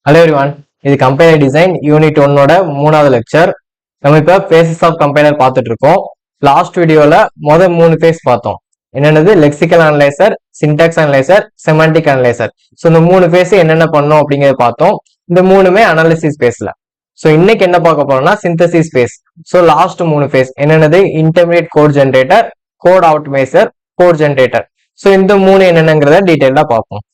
Hello everyone, இது compiler design unit 1ஓட 3வது lecture. நம்ம இப்போ ஃபேஸஸ் ஆஃப் கம்பைலர் பார்த்துட்டு இருக்கோம். லாஸ்ட் வீடியோல முதல் 3 ஃபேஸ் பார்த்தோம். என்னென்னது? Lexical analyser, syntax analyser, semantic analyser. So இந்த 3 ஃபேஸ் என்னென்ன பண்ணோம் அப்படிங்கிறத பார்த்தோம். இந்த 3மே அனாலிசிஸ் ஃபேஸ்ல. ஸோ இன்னைக்கு என்ன பார்க்க போறோம்னா synthesis phase. So last 3 phase என்னென்னது? Intermediate code generator, code optimiser, code generator. So இந்த 3 என்னென்னங்கிறத டீட்டெயிலாக பார்ப்போம்.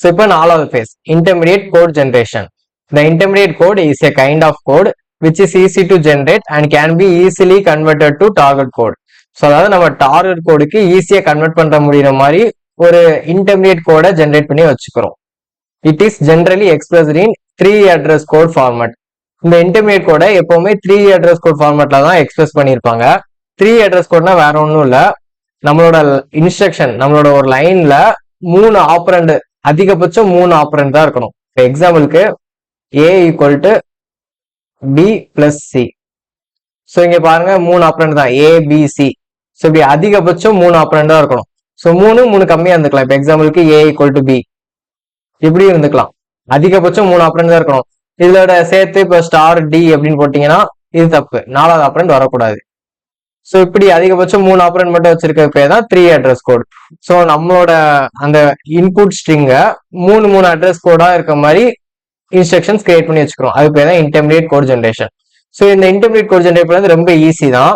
So, இப்போ 4வது phase, intermediate code generation. The intermediate code is a kind of code which is easy to generate and can be easily converted to target code. So, அதாவது நம்ம target codeக்கு ஈஸியா convert பண்ற முடியுற மாதிரி ஒரு intermediate code ஜென்ரேட் பண்ணி வச்சுக்கிறோம். It is generally expressed in 3 address code format. இந்த intermediate code எப்பவுமே 3 address code formatல தான் எக்ஸ்பிரஸ் பண்ணியிருப்பாங்க. 3 address codeனா வேற ஒன்றும் இல்லை, நம்மளோட இன்ஸ்ட்ரக்ஷன், நம்மளோட ஒரு லைன்ல 3 ஆப்பரண்ட், அதிகபட்சம் 3 ஆப்பரண்ட் தான் இருக்கணும். எக்ஸாம்பிளுக்கு a equal to b plus C. So இங்க பாருங்க 3 ஆப்பரண்ட் தான், a b c. ஸோ இப்படி அதிகபட்சம் 3 ஆப்பரண்ட் தான் இருக்கணும். ஸோ 3 கம்மியா இருந்துக்கலாம். இப்போ எக்ஸாம்பிளுக்கு a ஈக்குவல் டு b இப்படி இருந்துக்கலாம். அதிகபட்சம் 3 ஆப்பரண்ட் தான் இருக்கணும். இதோட சேர்த்து இப்போ ஸ்டார் டி அப்படின்னு போட்டீங்கன்னா இது தப்பு, 4வது ஆப்பரண்ட் வரக்கூடாது. ஸோ இப்படி அதிகபட்சம் 3 ஆப்பரண்ட் மட்டும் வச்சிருக்க பேர் தான் 3 அட்ரஸ் கோட். ஸோ நம்மளோட அந்த இன்புட் ஸ்ட்ரிங்க 3 அட்ரஸ் கோடா இருக்க மாதிரி இன்ஸ்ட்ரக்ஷன்ஸ் கிரியேட் பண்ணி வச்சுக்கிறோம். அது பேர் தான் இன்டர்மீடியட் கோட் ஜென்ரேஷன். ஸோ இந்த இன்டர்மீடியட் கோட் ஜென்ரேட் பண்ணது ரொம்ப ஈஸி தான்.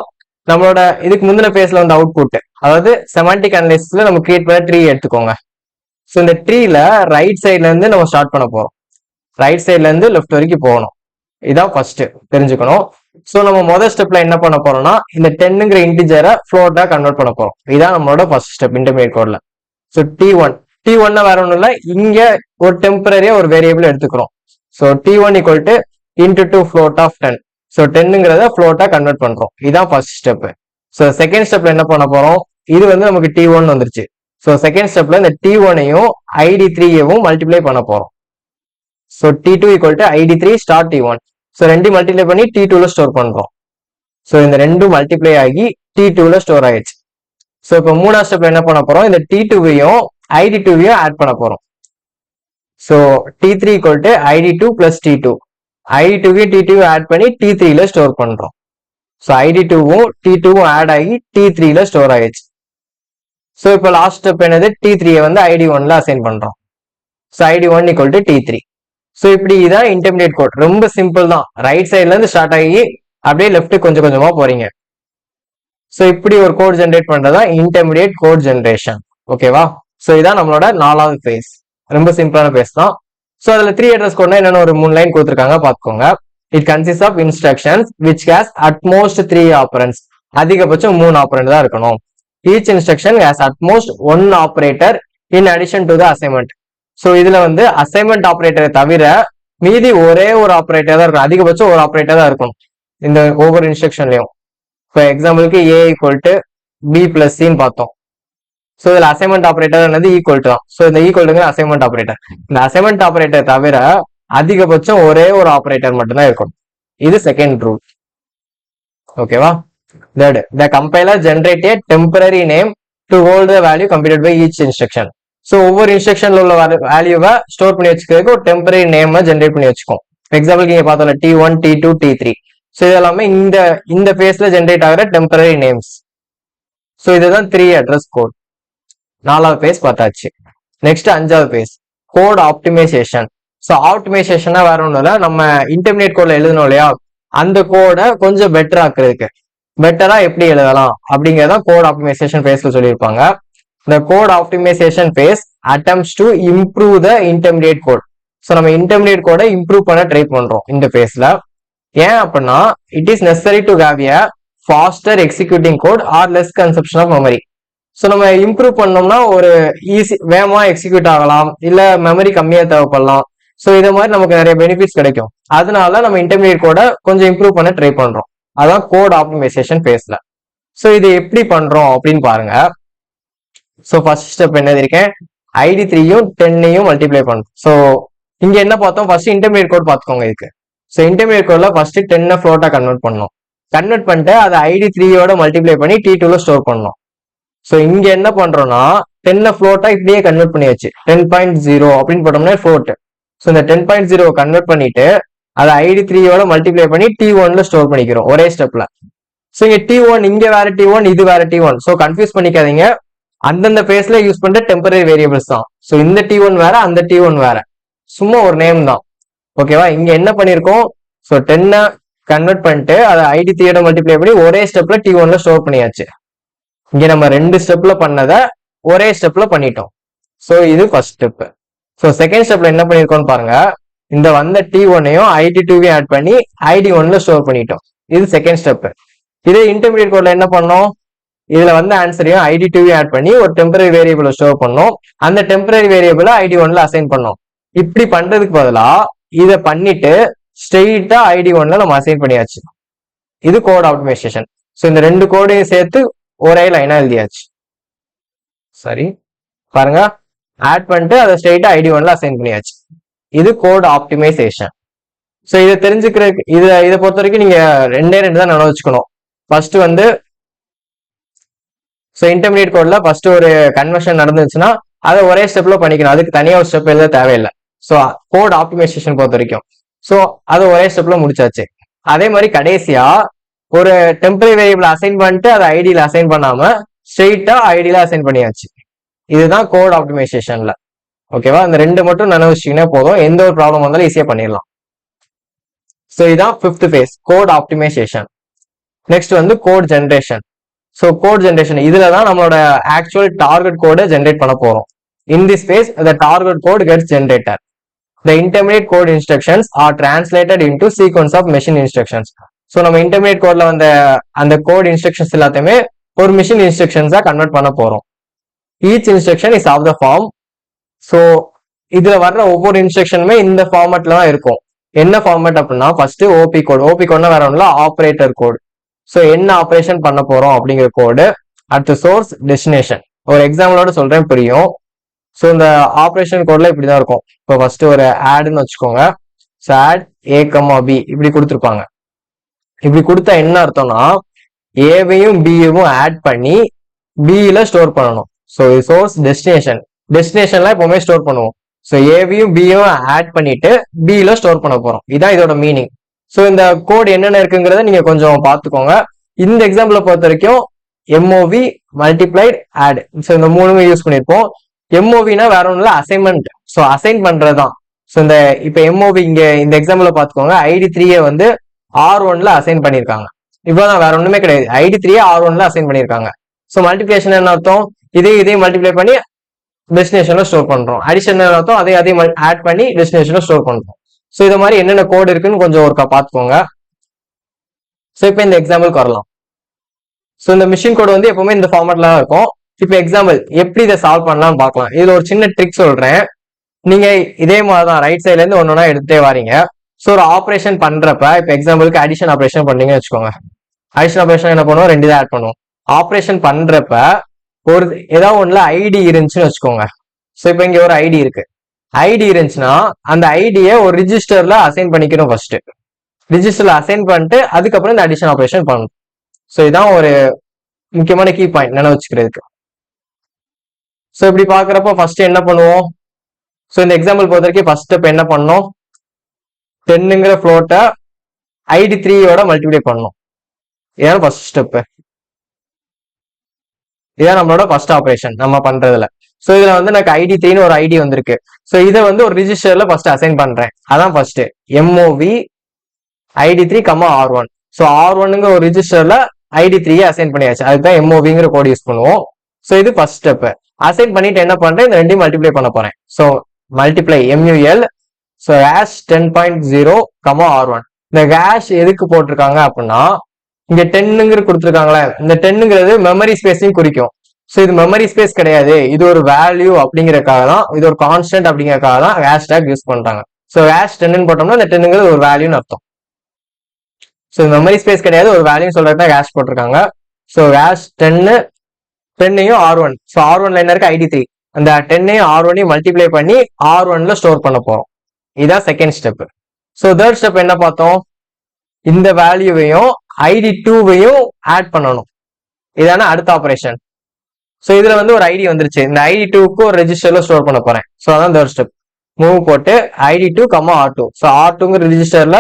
நம்மளோட இதுக்கு முந்தின பேஸ்ல வந்து அவுட்புட், அதாவது செமாண்டிக் அனலைசிஸ்ல நம்ம கிரியேட் பண்ண ட்ரீ எடுத்துக்கோங்க. ஸோ இந்த ட்ரீல ரைட் சைட்ல இருந்து நம்ம ஸ்டார்ட் பண்ண போறோம். ரைட் சைட்ல இருந்து லெஃப்ட் வரைக்கும் போகணும். இதான் ஃபர்ஸ்ட் தெரிஞ்சுக்கணும். சோ நம்ம முதல் ஸ்டெப்ல என்ன பண்ண போறோம்னா இந்த 10ங்கிற இன்டிஜரை ஃப்ளோட்டா கன்வெர்ட் பண்ண போறோம். இதான் நம்மளோட ஃபர்ஸ்ட் ஸ்டெப் இன்டர்மீடியட் கோட்ல. ஸோ t1 வேற ஒன்றும் இல்லை, இங்க ஒரு டெம்பரரியா ஒரு வேரியபிள் எடுத்துக்கிறோம். So t1 equal to into 2 float of 10. So 10ங்கிறத ஃப்ளோட்டா கன்வெர்ட் பண்றோம். இதான் ஃபர்ஸ்ட் ஸ்டெப். ஸோ செகண்ட் ஸ்டெப்ல என்ன பண்ண போறோம்? இது வந்து நமக்கு t1 வந்துருச்சு. ஸோ செகண்ட் ஸ்டெப்ல இந்த t1ஐயும் id3யவும் மல்டிப்ளை பண்ண போறோம். So t2 equal to id3 star t1. So 2 multiply பண்ணி t2ல ஸ்டோர் பண்றோம். ஸோ இந்த 2 மல்டிப்ளை ஆகி t2ல ஸ்டோர் ஆயிடுச்சு. ஸோ இப்போ 3வது ஸ்டெப்ல என்ன பண்ண போறோம்? இந்த t2வையும் id2வையும் ஆட் பண்ண போறோம். So t3 equal to id2 plus t2. id2வையும் t2வையும் ஆட் பண்ணி t3ல ஸ்டோர் பண்றோம். ஸோ id2வும் t2வும் ஆட் ஆகி t3ல ஸ்டோர் ஆயிடுச்சு. ஸோ இப்போ லாஸ்ட் ஸ்டெப் என்னது? t3யை வந்து id1ல அசைன் பண்றோம். So id1 equal to t3. So இப்படி இதான் இன்டர்மீடியட் கோட். ரொம்ப சிம்பிள் தான். ரைட் சைட்ல இருந்து ஸ்டார்ட் ஆகி அப்படியே லெஃப்ட் கொஞ்சம் கொஞ்சமா போறீங்க. ஸோ இப்படி ஒரு கோட் ஜென்ரேட் பண்றதா இன்டர்மீடியட் கோட் ஜென்ரேஷன். ஓகேவா? ஸோ இதான் நம்மளோட 4வது ஃபேஸ். ரொம்ப சிம்பிளான ஃபேஸ் தான். ஸோ அதுல 3 அட்ரஸ் கோட்னா என்னென்ன ஒரு 3 லைன் கொடுத்துருக்காங்க பாத்துக்கோங்க. It consist of instructions which has at most 3 operands. அதிகபட்சம் 3 ஆப்பரண்ட் தான் இருக்கணும். Each instruction has at most 1 operator in addition to the assignment. So இதுல வந்து அசைன்மெண்ட் ஆப்ரேட்டரை தவிர மீதி ஒரே ஒரு ஆப்ரேட்டர் தான் இருக்கும். அதிகபட்சம் ஒரு ஆப்ரேட்டர் தான் இருக்கும் இந்த ஒவ்வொரு இன்ஸ்ட்ரக்ஷன்லயும். இப்போ எக்ஸாம்பிளுக்கு a equal to b plus சின்னு பார்த்தோம். ஸோ இதுல அசைன்மெண்ட் ஆப்ரேட்டர் என்னது? ஈக்குவல் டு தான். ஸோ இந்த ஈக்குவல்டுங்கிற அசைன்மெண்ட் ஆப்ரேட்டர். இந்த அசைன்மெண்ட் ஆப்ரேட்டர் தவிர அதிகபட்சம் ஒரே ஒரு ஆப்ரேட்டர் மட்டும்தான் இருக்கும். இது செகண்ட் ரூல். ஓகேவா? Third, the compiler generate a temporary name to hold the value computed by each instruction. So ஒவ்வொரு இன்ஸ்ட்ரக்ஷன்ல உள்ள வேல்யூவை ஸ்டோர் பண்ணி வச்சுக்கிறதுக்கு ஒரு டெம்பரரி நேம் ஜென்ரேட் பண்ணி வச்சுக்கோம். எக்ஸாம்பிளுக்கு நீங்க பார்த்தோம்ல t1, t2, t3. ஸோ இது எல்லாமே இந்த ஃபேஸ்ல ஜென்ரேட் ஆகிற டெம்பரரி நேம்ஸ். ஸோ இதுதான் 3 அட்ரஸ் கோட். 4வது ஃபேஸ் பார்த்தாச்சு. நெக்ஸ்ட் 5வது ஃபேஸ், கோட் ஆப்டிமைசேஷன். ஸோ ஆப்டிமைசேஷனா வேற ஒன்றும் இல்லை, நம்ம இன்டர்மீடியட் கோட்ல எழுதணும் இல்லையா, அந்த கோடை கொஞ்சம் பெட்டரா ஆக்குறதுக்கு. பெட்டரா எப்படி எழுதலாம் அப்படிங்கிறத கோட் ஆப்டிமைசேஷன் ஃபேஸ்ல சொல்லியிருப்பாங்க. The code optimization phase attempts to improve the intermediate code. So நம்ம intermediate code improve பண்ண ட்ரை பண்றோம் இந்த பேஸ்ல. ஏன் அப்படின்னா it is necessary to have a faster executing code or less consumption of memory. So நம்ம இம்ப்ரூவ் பண்ணோம்னா ஒரு ஈஸி வேகமா எக்ஸிக்யூட் ஆகலாம், இல்ல மெமரி கம்மியா தேவைப்படலாம். ஸோ இதை மாதிரி நமக்கு நிறைய பெனிஃபிட்ஸ் கிடைக்கும். அதனால நம்ம இன்டர்மீடியட் கோட கொஞ்சம் இம்ப்ரூவ் பண்ண ட்ரை பண்றோம். அதான் கோட் ஆப்டிமைசேஷன் பேஸ்ல. ஸோ இது எப்படி பண்றோம் அப்படின்னு பாருங்க. ஸோ ஃபர்ஸ்ட் ஸ்டெப் என்ன இருக்கேன்? id3யும் 10ஐயும் மல்டிப்ளை பண்ணும். ஸோ இங்க என்ன பார்த்தோம்? ஃபர்ஸ்ட் இன்டர்மீடியட் கோட் பார்த்துக்கோங்க இதுக்கு. ஸோ இன்டர்மீடியட் கோட்ல ஃபர்ஸ்ட் 10 ஃப்ளோட்டா கன்வெர்ட் பண்ணணும். கன்வெர்ட் பண்ணிட்டு அதை id3யோட மல்டிப்ளை பண்ணி t2ல ஸ்டோர் பண்ணணும். ஸோ இங்க என்ன பண்றோம்னா 10 ஃப்ளோட்டா இப்படியே கன்வெர்ட் பண்ணியாச்சு. 10.0 அப்படின்னு போட்டோம்னா ஃப்ளோட். ஸோ இந்த 10.0 கன்வெர்ட் பண்ணிட்டு அதை ID3யோட மல்டிப்ளை பண்ணி T1ல ஸ்டோர் பண்ணிக்கிறோம் ஒரே ஸ்டெப்ல. ஸோ இங்க T1 இங்க வேற T1 இது வேற T1. ஸோ கன்ஃபியூஸ் பண்ணிக்காதீங்க, அந்தந்த பேஸ்ல யூஸ் பண்ற டெம்பரரி வேரியபிள்ஸ் தான். ஸோ இந்த T1 வேற அந்த T1 வேற, சும்மா ஒரு நேம் தான். ஓகேவா? இங்க என்ன பண்ணிருக்கோம், ஸோ 10 கன்வெர்ட் பண்ணிட்டு அதை ID3யோட மல்டிப்ளை பண்ணி ஒரே ஸ்டெப்ல T1ல ஸ்டோர் பண்ணியாச்சு. இங்க நம்ம 2 ஸ்டெப்ல பண்ணதை ஒரே ஸ்டெப்ல பண்ணிட்டோம். ஸோ இது ஃபர்ஸ்ட் ஸ்டெப். ஸோ செகண்ட் ஸ்டெப்ல என்ன பண்ணிருக்கோம்னு பாருங்க, இந்த வந்த T1ஐயும் ID2வையும் ஆட் பண்ணி ID1ல ஸ்டோர் பண்ணிட்டோம். இது செகண்ட் ஸ்டெப். இதே இன்டர்மீடியட் கோட்ல என்ன பண்ணோம், இதுல வந்த ஆன்சரையும் ID2வையும் ஆட் பண்ணி ஒரு டெம்பரரி வேரியபிளை ஸ்டோர் பண்ணோம். அந்த டெம்பரரி வேரியபிளை ID1ல அசைன் பண்ணோம். இப்படி பண்றதுக்கு பதிலா இதை பண்ணிட்டு ஸ்ட்ரெயிட்டா ID1ல நம்ம அசைன் பண்ணியாச்சு. இது கோட் ஆப்டிமைசேஷன். ஸோ இந்த 2 கோடையும் சேர்த்து ஒரே லைனா எழுதியாச்சு. சரி பாருங்க, ஆட் பண்ணிட்டு அதை ஸ்ட்ரெயிட்டா ID1ல அசைன் பண்ணியாச்சு. இது கோட் ஆப்டிமைசேஷன். ஸோ இதை தெரிஞ்சுக்கிறதுக்கு இதை பொறுத்த வரைக்கும் நீங்க 2 தான் நினைவு வச்சுக்கணும். ஃபர்ஸ்ட் வந்து ஸோ இன்டர்மீடியட் கோட்ல ஃபர்ஸ்ட் ஒரு கன்வர்ஷன் நடந்துச்சுன்னா அதை ஒரே ஸ்டெப்ல பண்ணிக்கணும், அதுக்கு தனியாக ஒரு ஸ்டெப் எழுத தேவையில்லை. ஸோ கோட் ஆப்டிமைசேஷன் பொறுத்த வரைக்கும் ஸோ அதை ஒரே ஸ்டெப்ல முடிச்சாச்சு. அதே மாதிரி கடைசியா ஒரு டெம்பரரி வேரியபிள் அசைன் பண்ணிட்டு அதை ஐடியில அசைன் பண்ணாம ஸ்ட்ரெயிட்டா ஐடியில அசைன் பண்ணியாச்சு. இதுதான் கோட் ஆப்டிமைசேஷன்ல. ஓகேவா? இந்த 2 மட்டும் நினைவு வச்சிங்கன்னா போதும், எந்த ஒரு ப்ராப்ளம் வந்தாலும் ஈஸியா பண்ணிடலாம். ஸோ இதான் 5th phase, code optimisation. Next வந்து code generation. So code generation இதுல தான் நம்மளோட ஆக்சுவல் டார்கெட் கோடை ஜென்ரேட் பண்ண போறோம். In this phase the target code gets generated. The intermediate code instructions are translated into sequence of machine instructions. So நம்ம intermediate கோட்ல வந்த அந்த கோட் இன்ஸ்ட்ரக்ஷன்ஸ் எல்லாத்தையுமே ஒரு மிஷின் இன்ஸ்ட்ரக்ஷன்ஸா கன்வெர்ட் பண்ண போறோம். Each instruction is of the form. So இதுல வர்ற ஒவ்வொரு இன்ஸ்ட்ரக்ஷனுமே இந்த ஃபார்மேட்ல தான் இருக்கும். என்ன ஃபார்மேட் அப்படின்னா, ஃபர்ஸ்ட் ஓபி கோட். ஓபி கோட்னா வேற ஒன்றும் இல்லை, ஆப்ரேட்டர் கோட். ஸோ என்ன ஆப்ரேஷன் பண்ண போறோம் அப்படிங்கிற கோடு. அடுத்து சோர்ஸ், டெஸ்டினேஷன். ஒரு எக்ஸாம்பிளோட சொல்றேன் புரியும். ஸோ இந்த ஆப்ரேஷன் கோட்ல இப்படிதான் இருக்கும். இப்போ ஃபர்ஸ்ட் ஒரு ஆட்னு வச்சுக்கோங்க. ஸோ ஆட் A, B இப்படி கொடுத்துருப்பாங்க. இப்படி கொடுத்தா என்ன அர்த்தம்னா, ஏவையும் பியும் ஆட் பண்ணி பியில ஸ்டோர் பண்ணணும். So source, destination. டெஸ்டினேஷன்ல எப்பவுமே ஸ்டோர் பண்ணுவோம். ஸோ ஏவையும் பியும் ஆட் பண்ணிட்டு பியில ஸ்டோர் பண்ண போறோம். இதான் இதோட மீனிங். ஸோ இந்த கோட் என்னென்ன இருக்குங்கிறத நீங்க கொஞ்சம் பார்த்துக்கோங்க. இந்த எக்ஸாம்பிளை பொறுத்த வரைக்கும் MOV மல்டிப்ளைட் ஆட். ஸோ இந்த 3 யூஸ் பண்ணிருப்போம். MOVனா வேற ஒன்றும் இல்லை, அசைன்மெண்ட். ஸோ அசைன் பண்றதுதான். ஸோ இந்த இப்ப MOV இங்க இந்த எக்ஸாம்பிள பாத்துக்கோங்க. ID3 வந்து R1ல அசைன் பண்ணிருக்காங்க. இவ்வளவுதான், வேற ஒண்ணுமே கிடையாது. ID3 R1ல அசைன் பண்ணிருக்காங்க. ஸோ மல்டிபிளேஷன் என்ன அர்த்தம், இதையும் மல்டிப்ளை பண்ணி டெஸ்டினேஷன்ல ஸ்டோர் பண்றோம். அடிஷன் என்ன அர்த்தம், அதையும் ஆட் பண்ணி டெஸ்டினேஷன்ல ஸ்டோர் பண்றோம். ஸோ இது மாதிரி என்னென்ன கோட் இருக்குன்னு கொஞ்சம் ஒருக்கா பாத்துக்கோங்க. ஸோ இப்போ இந்த எக்ஸாம்பிளுக்கு வரலாம். ஸோ இந்த மிஷின் கோட் வந்து எப்பவுமே இந்த ஃபார்மேட்ல தான் இருக்கும். இப்போ எக்ஸாம்பிள் எப்படி இதை சால்வ் பண்ணலாம்னு பார்க்கலாம். இதுல ஒரு சின்ன ட்ரிக் சொல்றேன். நீங்க இதே மாதிரி தான் ரைட் சைட்ல இருந்து ஒன்னொன்னா எடுத்துட்டே வரீங்க. ஸோ ஒரு ஆப்ரேஷன் பண்றப்ப இப்போ எக்ஸாம்பிளுக்கு அடிஷன் ஆப்ரேஷன் பண்ணீங்கன்னு வச்சுக்கோங்க. அடிஷன் ஆப்ரேஷன் என்ன பண்ணுவோம், 2 தான் ஆட் பண்ணுவோம். ஆப்ரேஷன் பண்றப்ப ஒரு ஏதாவது ஒண்ணுல ஐடி இருந்துச்சுன்னு வச்சுக்கோங்க. ஸோ இப்போ இங்க ஒரு ஐடி இருக்கு. ஐடி இருந்துச்சுன்னா அந்த ஐடியை ஒரு ரிஜிஸ்டர்ல அசைன் பண்ணிக்கணும். ஃபர்ஸ்ட் ரிஜிஸ்டர்ல அசைன் பண்ணிட்டு அதுக்கப்புறம் இந்த அடிஷன் ஆப்ரேஷன் பண்ணணும். ஸோ இதான் ஒரு முக்கியமான கீ பாயிண்ட் நினைவு வச்சுக்கிறதுக்கு. ஸோ இப்படி பாக்குறப்போ ஃபர்ஸ்ட் என்ன பண்ணுவோம், ஸோ இந்த எக்ஸாம்பிள் பொறுத்த வரைக்கும் ஃபர்ஸ்ட் ஸ்டெப் என்ன பண்ணணும், 10ங்கிற ஃப்ளோட்டை ID3யோட மல்டிப்ளை பண்ணணும். இதான் ஃபர்ஸ்ட் ஸ்டெப். இதான் நம்மளோட ஃபர்ஸ்ட் ஆப்ரேஷன் நம்ம பண்றதுல. ஸோ இதுல வந்து எனக்கு ID3ன்னு ஒரு ஐடி வந்திருக்கு. ஸோ இதை வந்து ஒரு ரிஜிஸ்டர்ல ஃபர்ஸ்ட் அசைன் பண்றேன். அதான் first MOV ID3, R1. So R1ங்கிற ஒரு ரிஜிஸ்டர்ல ID3 அசைன் பண்ணியாச்சு. அதுதான் MOVங்கிற கோட் யூஸ் பண்ணுவோம். ஸோ இது ஃபர்ஸ்ட் ஸ்டெப். அசைன் பண்ணிட்டு என்ன பண்றேன், இந்த 2 மல்டிப்ளை பண்ண போறேன். So multiply MUL. So hash 10.0, R1. இந்த ஹேஷ் எதுக்கு போட்டிருக்காங்க அப்படின்னா, இங்க 10ங்கிற கொடுத்துருக்காங்களே, இந்த 10ங்கிறது மெமரி ஸ்பேஸையும் குறிக்கும். ஸோ இது மெமரி ஸ்பேஸ் கிடையாது, இது ஒரு வேல்யூ அப்படிங்கறதுக்காக தான், இது ஒரு கான்ஸ்டன்ட் அப்படிங்கறதுக்காக தான் ஹேஷ்டாக் யூஸ் பண்றாங்க. ஸோ ஹேஷ் 10ன்னு போட்டோம்னா இந்த 10ங்கிறது ஒரு வேல்யூன்னு அர்த்தம். ஸோ மெமரி ஸ்பேஸ் கிடையாது, ஒரு வேல்யூ சொல்றதுதான் ஹேஷ் போட்டிருக்காங்க. ஸோ ஹேஷ் 10யும் R1. ஸோ R1ல என்ன இருக்கு, ID3. அந்த 10யும் R1யும் மல்டிப்ளை பண்ணி R1ல ஸ்டோர் பண்ண போறோம். இதான் second step. So third step என்ன பார்த்தோம், இந்த வேல்யூவையும் ID2வையும் ஆட் பண்ணணும். இதான அடுத்த ஆபரேஷன். ஸோ இதுல வந்து ஒரு ஐடி வந்துருச்சு. இந்த ID2க்கு ஒரு ரெஜிஸ்டர்ல ஸ்டோர் பண்ண போறேன். ஸோ அதான் தேர்ட் ஸ்டெப். மூவ் போட்டு ID2, R2. ஸோ R2ங்கிற ரிஜிஸ்டர்ல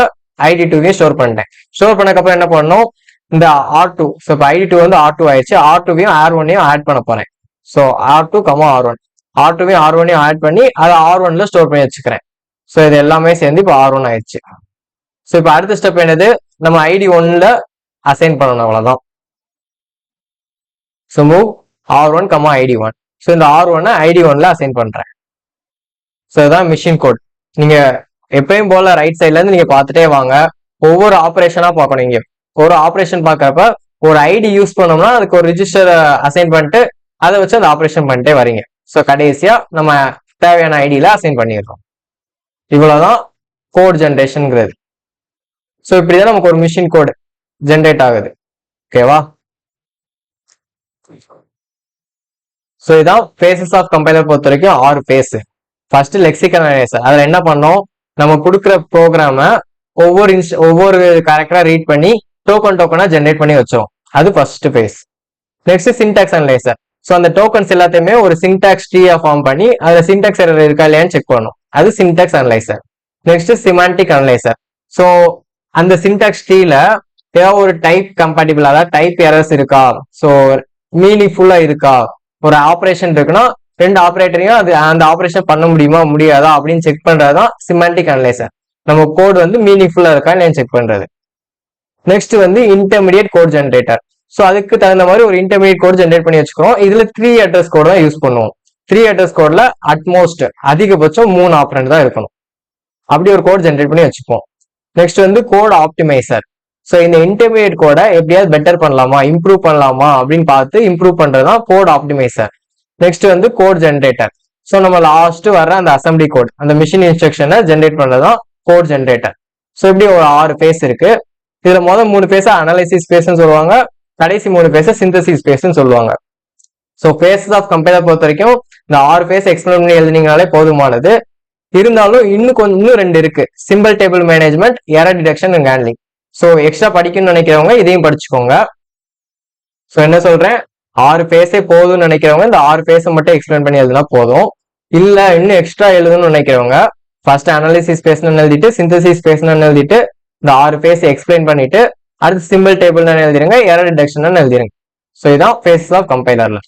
ID2வையும் ஸ்டோர் பண்ணிட்டேன். ஸ்டோர் பண்ணக்கப்புறம் என்ன பண்ணணும், இந்த R2, ஸோ இப்போ ID2 வந்து R2 ஆயிடுச்சு, R2வையும் R1ஐயும் ஆட் பண்ண போறேன். ஸோ R2, R1, R2வையும் R1ஐயும் ஆட் பண்ணி அதை R1ல ஸ்டோர் பண்ணி வச்சுக்கிறேன். ஸோ இது எல்லாமே சேர்ந்து இப்போ R1 ஆயிடுச்சு. ஸோ இப்போ அடுத்த ஸ்டெப் என்னது, நம்ம ID1ல அசைன் பண்ணணும், அவ்வளவுதான். So move R1, ID1. So இந்த R1 ID1ல அசைன் பண்றேன். ஸோ இதுதான் மிஷின் கோட். நீங்க எப்பயும் போல ரைட் சைட்ல இருந்து நீங்க பார்த்துட்டே வாங்க. ஒவ்வொரு ஆப்ரேஷனா பார்க்கணும். இங்க ஒரு ஆப்ரேஷன் பார்க்கறப்ப ஒரு ஐடி யூஸ் பண்ணோம்னா அதுக்கு ஒரு ரிஜிஸ்டர் அசைன் பண்ணிட்டு அதை வச்சு அந்த ஆப்ரேஷன் பண்ணிட்டே வரீங்க. ஸோ கடைசியா நம்ம தேவையான ஐடியில அசைன் பண்ணிடுறோம். இவ்வளவுதான் கோட் ஜென்ரேஷன்ங்கிறது. ஸோ இப்படிதான் நமக்கு ஒரு மிஷின் கோட் ஜென்ரேட் ஆகுது. ஓகேவா? ஸோ இதான் பேசஸ் ஆஃப் கம்பைலர் பொறுத்த வரைக்கும் 6 பேஸ். First lexical analyser. அதுல என்ன பண்ணோம், நம்ம கொடுக்குற ப்ரோக்ராம ஒவ்வொரு கேரக்டரா ரீட் பண்ணி டோக்கனா ஜென்ரேட் பண்ணி வச்சோம். அது first phase. Next syntax analyser. So அந்த டோக்கன்ஸ் எல்லாத்தையுமே ஒரு சின்டாக்ஸ் ட்ரீயா ஃபார்ம் பண்ணி அதுல சின்டாக்ஸ் எரர் இருக்கா இல்லையான்னு செக் பண்ணும். அது syntax analyser. Next semantic analyser. So அந்த சின்டாக்ஸ் ட்ரீல ஏதாவது ஒரு டைப் கம்பேட்டிபிள், அதாவது டைப் எரர்ஸ் இருக்கா, ஸோ மீனிங்ஃபுல்லா இருக்கா, ஒரு ஆப்ரேஷன் இருக்குன்னா 2 ஆப்ரேட்டரையும் அது அந்த ஆப்ரேஷன் பண்ண முடியுமா முடியாதா அப்படின்னு செக் பண்றதுதான் சிமாண்டிக் அனலைசர். நம்ம கோட் வந்து மீனிங்ஃபுல்லா இருக்கா இல்லையான்னு செக் பண்றது. நெக்ஸ்ட் வந்து இன்டர்மீடியட் கோட் ஜென்ரேட்டர். ஸோ அதுக்கு தகுந்த மாதிரி ஒரு இன்டர்மீடியட் கோட் ஜென்ரேட் பண்ணி வச்சுக்கிறோம். இதுல 3 அட்ரஸ் கோட் தான் யூஸ் பண்ணுவோம். 3 அட்ரஸ் கோட்ல அட்மோஸ்ட் அதிகபட்சம் 3 ஆப்ரண்ட் தான் இருக்கணும். அப்படி ஒரு கோட் ஜென்ரேட் பண்ணி வச்சுப்போம். நெக்ஸ்ட் வந்து கோட் ஆப்டிமைசர். ஸோ இந்த இன்டர்மீடியட் கோடை எப்படியாவது பெட்டர் பண்ணலாமா, இம்ப்ரூவ் பண்ணலாமா அப்படின்னு பார்த்து இம்ப்ரூவ் பண்றதுதான் கோட் ஆப்டிமைசர். நெக்ஸ்ட் வந்து கோட் ஜென்ரேட்டர். ஸோ நம்ம லாஸ்ட் வர அந்த அசம்பிளி கோட், அந்த மிஷின் இன்ஸ்ட்ரக்ஷனை ஜென்ரேட் பண்றதுதான் கோட் ஜென்ரேட்டர். ஸோ இப்படி ஒரு 6 பேஸ் இருக்கு. இதுல முதல் 3 பேஸ அனலைசிஸ் பேஸ்ன்னு சொல்லுவாங்க, கடைசி 3 பேஸ சிந்தசிஸ் பேஸ்ன்னு சொல்லுவாங்க. ஸோ பேசஸ் ஆஃப் கம்பைலர் பொறுத்த வரைக்கும் இந்த 6 பேஸ் எக்ஸ்பிளைன் பண்ணி எழுதினீங்கனாலே போதுமானது. இருந்தாலும் இன்னும் 2 இருக்கு, simple table management, error detection and handling. So extra படிக்கணும்னு நினைக்கிறவங்க இதையும் படிச்சுக்கோங்க. ஸோ என்ன சொல்றேன், 6 பேஸே போதும்னு நினைக்கிறவங்க இந்த 6 பேஸை மட்டும் எக்ஸ்பிளைன் பண்ணி எழுதுனா போதும். இல்ல இன்னும் எக்ஸ்ட்ரா எழுதணும்னு நினைக்கிறவங்க ஃபர்ஸ்ட் அனாலிசிஸ் பேஸ்னு எழுதிட்டு சிந்தசிஸ் பேஸ்னு எழுதிட்டு இந்த 6 பேஸ் எக்ஸ்பிளைன் பண்ணிட்டு அடுத்து சிம்பிள் டேபிள் எழுதிருங்க, எரர் டிடெக்ஷன் எழுதிருங்க. ஸோ இதான் பேசஸ் ஆஃப் கம்பைலர்ல.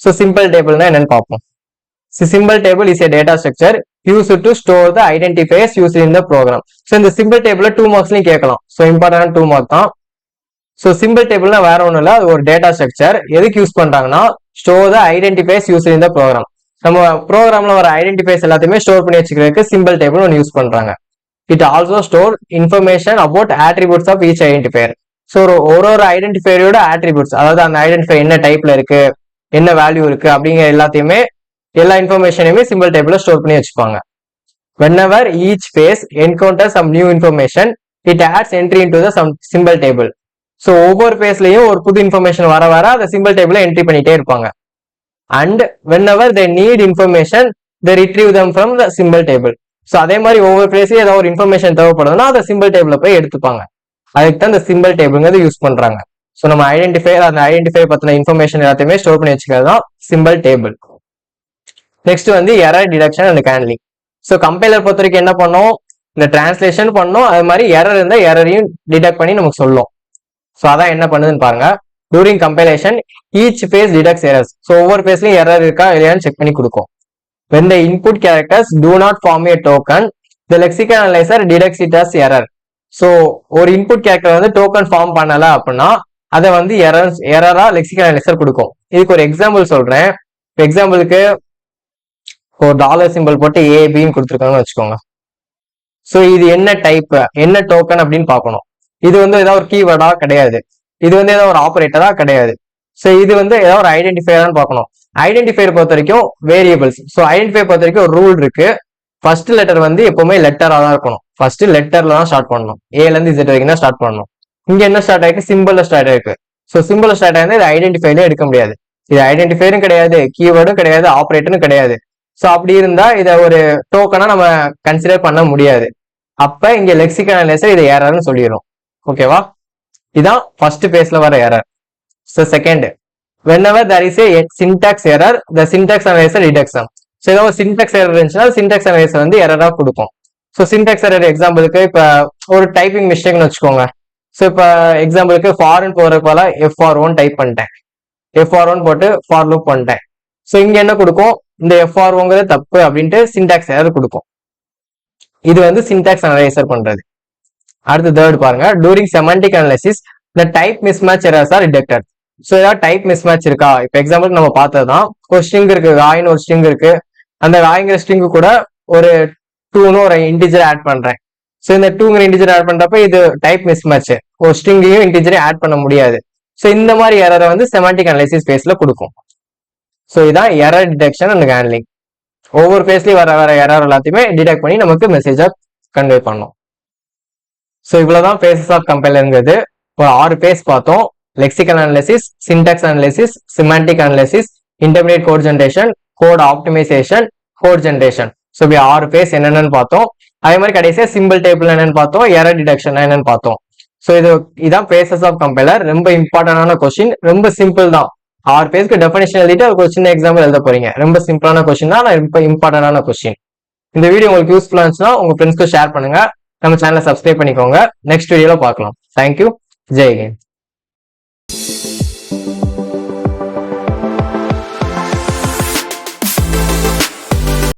ஸோ சிம்பிள் டேபிள்னா என்னன்னு பார்ப்போம். Symbol table is a data structure used to store the identifiers used in the program. So இந்த சிம்பிள் டேபிள்ல 2 மார்க்ஸ்லயும் கேட்கலாம். ஸோ இம்பார்ட்டன்ட் 2 மார்க் தான். ஸோ சிம்பிள் டேபிள்னா வேற ஒன்றும் இல்லை, அது ஒரு டேட்டா ஸ்ட்ரக்சர். எதுக்கு யூஸ் பண்றாங்கன்னா store the identifiers use in the program. நம்ம ப்ரோக்ராம்ல வர ஐடென்டிஃபைஸ் எல்லாத்தையுமே ஸ்டோர் பண்ணி வச்சுக்கிறதுக்கு சிம்பிள் டேபிள் ஒன்று யூஸ் பண்றாங்க. It also store information about attributes of each identifier. So ஒரு ஐடென்டிஃபையரோட ஆட்ரிபியூட்ஸ், அதாவது அந்த ஐடென்டிஃபை என்ன டைப்ல இருக்கு, என்ன வேல்யூ இருக்கு அப்படிங்கிற எல்லாத்தையுமே எல்லா இன்ஃபர்மேஷனையுமே சிம்பிள் டேபிள்ல ஸ்டோர் பண்ணி வச்சுப்பாங்க. whenever each phase encounters some new information it adds entry into the some symbol table. So ஒவ்வொரு பேஸ்லயும் ஒரு புது இன்ஃபர்மேஷன் வர அந்த சிம்பிள் டேபிள்ல என்ட்ரி பண்ணிட்டே இருப்பாங்க. And whenever they need information they retrieve them from the symbol table. So அதே மாதிரி ஒவ்வொரு பேஸ்லயும் ஏதாவது ஒரு இன்ஃபர்மேஷன் தேவைப்படுதுன்னா அதை சிம்பிள் டேபிள்ல போய் எடுத்துப்பாங்க. அதுக்கு தான் இந்த சிம்பிள் டேபிள்ங்கிறது யூஸ் பண்றாங்க. ஸோ நம்ம அந்த ஐடென்டிஃபை பத்தின இன்ஃபர்மேஷன் எல்லாத்தையுமே ஸ்டோர் பண்ணி வச்சுக்கிறது தான் சிம்பிள் டேபிள். நெக்ஸ்ட் வந்து error detection and handling. So compiler பொறுத்த வரைக்கும் என்ன பண்ணோம், இந்த டிரான்ஸ்லேஷன் பண்ணோம், அது மாதிரி எரர் இருந்தா எரரையும் டிடெக்ட் பண்ணி நமக்கு சொல்லும். ஸோ அதான் என்ன பண்ணுதுன்னு பாருங்க. During compilation each phase detects errors. So ஒவ்வொரு பேஸ்லயும் எரர் இருக்கா இல்லையான்னு செக் பண்ணி கொடுக்கும். when the input characters do not form a token the lexical analyzer detects it as error. So ஒரு இன்புட் கேரக்டர் வந்து டோக்கன் ஃபார்ம் பண்ணல அப்படின்னா அதை வந்து எரரா லெக்சிக்கல் அனலைசர் கொடுக்கும். இதுக்கு ஒரு எக்ஸாம்பிள் சொல்றேன். எக்ஸாம்பிளுக்கு ஒரு டாலர் சிம்பிள் போட்டு ஏபின்னு கொடுத்துருக்காங்கன்னு வச்சுக்கோங்க. ஸோ இது என்ன டைப், என்ன டோக்கன் அப்படின்னு பார்க்கணும். இது வந்து ஏதாவது ஒரு கீவேர்டா கிடையாது, இது வந்து ஏதாவது ஒரு ஆபரேட்டரா கிடையாது. ஸோ இது வந்து ஏதாவது ஒரு ஐடென்டிஃபையரான்னு பார்க்கணும். ஐடென்டிஃபையர் பொறுத்த வரைக்கும் வேரியபிள்ஸ். ஸோ ஐடென்டிஃபை பொறுத்த வரைக்கும் ஒரு ரூல் இருக்கு. ஃபர்ஸ்ட் லெட்டர் வந்து எப்பவுமே லெட்டரா தான் இருக்கணும். ஃபர்ஸ்ட் லெட்டர்ல தான் ஸ்டார்ட் பண்ணணும், ஏல இருந்து Z வரைக்கும் தான் ஸ்டார்ட் பண்ணணும். இங்க என்ன ஸ்டார்ட் ஆயிருக்கு, சிம்பிள்ல ஸ்டார்ட் ஆயிருக்கு. ஸோ சிம்பிள் ஸ்டார்ட் ஆயிருந்தா இது ஐடென்டிஃபைல எடுக்க முடியாது. இது ஐடென்டிஃபைரும் கிடையாது, கீவேர்டும் கிடையாது, ஆபரேட்டரும் கிடையாது. ஸோ அப்படி இருந்தா இதை ஒரு டோக்கனா நம்ம கன்சிடர் பண்ண முடியாது. அப்ப இங்க லெக்சிக்கல் அனலைசர் இதை எரர்னு சொல்லிடும். ஓகேவா? இதான் ஃபர்ஸ்ட் பேஸ்ல வர error. So second, whenever there is a syntax error the syntax analyzer detects them. So ஏதாவது சின்டாக்ஸ் எரர் இருந்துச்சுன்னா சின்டாக்ஸ் அனலைசர் வந்து எரரா கொடுக்கும். ஸோ சின்டாக்ஸ் எரர் எக்ஸாம்பிளுக்கு இப்போ ஒரு டைப்பிங் மிஸ்டேக்னு வச்சுக்கோங்க. ஸோ இப்போ எக்ஸாம்பிளுக்கு ஃபாரின் போறதுக்கு போல FR1 டைப் பண்ணிட்டேன், FR1 போட்டு ஃபார் லூப் பண்ணிட்டேன். ஸோ இங்க என்ன கொடுக்கும், இந்த FR1ங்கிறது தப்பு அப்படின்ட்டு சின்டாக்ஸ் எரர் கொடுக்கும். இது வந்து சின்டாக்ஸ் அனலைசர் பண்றது. அடுத்து தேர்ட் பாருங்க, during semantic analysis the type mismatch errors are detected. So ஏதாவது டைப் மிஸ்மேட்ச் இருக்கா, இப்போ எக்ஸாம்பிளுக்கு நம்ம பார்த்ததுதான் ஒரு ஸ்ட்ரிங் இருக்கு, ராயின்னு ஒரு ஸ்ட்ரிங் இருக்கு, அந்த ராய்ங்கிற ஸ்ட்ரிங்கு கூட ஒரு 2ன்னு ஒரு இன்டிஜர் ஆட் பண்றேன். ஸோ இந்த 2ங்கிற இன்டிஜர் ஆட் பண்றப்ப இது டைப் மிஸ்மேட்ச், ஒரு ஸ்ட்ரிங்கையும் இன்டிஜரையும் ஆட் பண்ண முடியாது. ஸோ இந்த மாதிரி எரரை வந்து செமாண்டிக் அனலைசிஸ் பேஸ்ல கொடுக்கும். ஸோ இதான் எரர் டிடெக்ஷன் அண்ட் ஹேண்ட்லிங். ஒவ்வொரு பேஸ்லயும் வர எரர் எல்லாத்தையுமே டிடெக்ட் பண்ணி நமக்கு மெசேஜா கன்வே பண்ணும். ஸோ இவ்வளவுதான் பேசஸ் ஆஃப் கம்பைலருங்கிறது. ஒரு 6 பேஸ் பார்த்தோம். Lexical analysis, syntax analysis, semantic analysis, intermediate code generation, code optimisation, code generation. So இப்படி 6 பேஸ் என்னென்னு பார்த்தோம். அதே மாதிரி கடைசியா சிம்பிள் டேபிள் என்னன்னு பார்த்தோம், எரர் டிடெக்ஷன் என்னன்னு பார்த்தோம். ஸோ இதான் பேசஸ் ஆஃப் கம்பைலர். ரொம்ப இம்பார்ட்டன்டான கொஸ்டின், ரொம்ப சிம்பிள் தான். 6 பேஸ்க்கு டெஃபினேஷன் எழுதிட்டு ஒரு சின்ன எக்ஸாம்பிள் எழுத போறீங்க. ரொம்ப சிம்பிளான கொஸ்டின் தான், ரொம்ப இம்பார்ட்டன்டான கொஸ்டின். இந்த வீடியோ உங்களுக்கு யூஸ்ஃபுல்லா இருந்துச்சுன்னா உங்க ஃப்ரெண்ட்ஸ்க்கு ஷேர் பண்ணுங்க. நம்ம சேனலை சப்ஸ்கிரைப் பண்ணிக்கோங்க. நெக்ஸ்ட் வீடியோல பார்க்கலாம். தேங்க்யூ. ஜெய் ஹிந்த்.